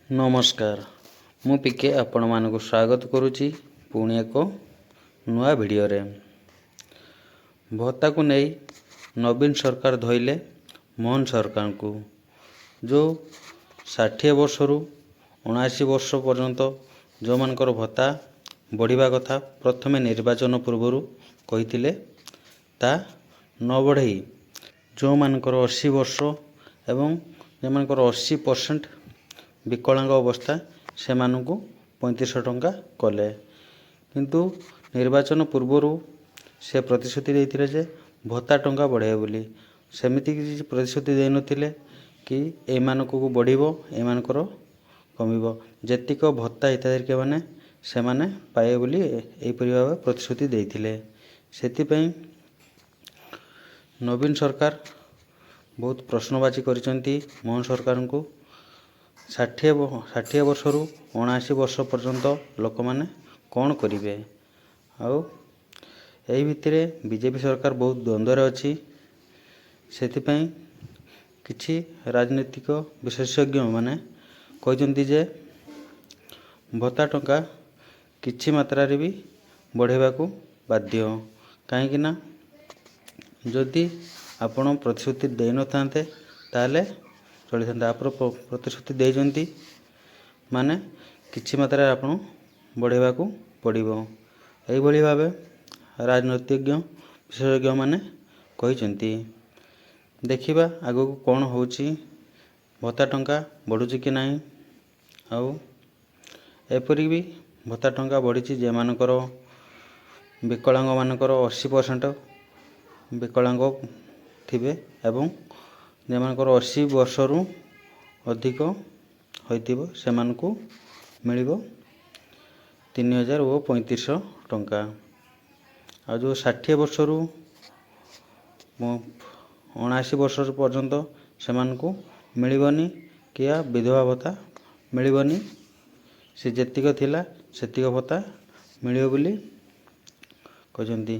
नमस्कार मु पिके आपण मानक स्वागत करुच्ची पुणी एक नुआ वीडियो रे। भत्ता को नहीं नवीन सरकार धोइले मोहन सरकार को जो 60 वर्ष रु 79 वर्ष पर्यंत जो मानकर भत्ता बढ़िबा कथा प्रथमे निर्वाचन पूर्व कहिथिले ता न बढ़ई जो मानकर 80 वर्ष एवं जो मानकर 80% विकलांग अवस्था से मानू 3500 टंका कले किंतु निर्वाचन पूर्व से प्रतिश्रुति देते जे भत्ता टंका बढ़े बोली सेमिति किसी प्रतिश्रुति दे नथिले कि ए मानक को बढ़िबो ए मानकर कमिबो जेतिक भत्ता हिताधिकारी माने से माने पाए बोली एई परि भाव प्रतिश्रुति देथिले। सेति पई नवीन सरकार बहुत प्रश्नवाची करिसंती मोहन सरकार को 60 वर्ष रु 79 वर्ष पर्यंत लोक माने कौन करिवे आउ एही भितरे बीजेपी सरकार बहुत द्वंद्व अच्छी सेति पई किछि राजनीतिक विशेषज्ञ माने कहते जे भत्ता टंका किछि मात्रा रे भी बढ़ेबा को बाध्य कहीं ना जदि आपण प्रतिश्रुति दे न थांते ताले चली था आप प्रतिश्रुति देजंती माने किछि मात्रा आपन बढ़ेबा को पड़िबो एई भली भाबे राजनीतिज्ञ विशेषज्ञ माने कहिसंती। देखिबा आगो को कोन होची भत्ता टंका बढ़ुची कि नाही आउ एपरि भी भत्ता टंका बढ़िची जे मानकर विकलांग मानकर 80% विकलांग थिबे एवं जे मानकर 80 वर्ष रु अधिक होइतिबो से मानकु मिलिबो 3035 टंका आ जो 60 वर्ष रु 79 वर्ष पर्यंत से मानकु मिलिबनी किया विधवा भत्ता मिलिबनी से जेतिक थिला सेतिक भत्ता मिलिबो बोली कहजंती।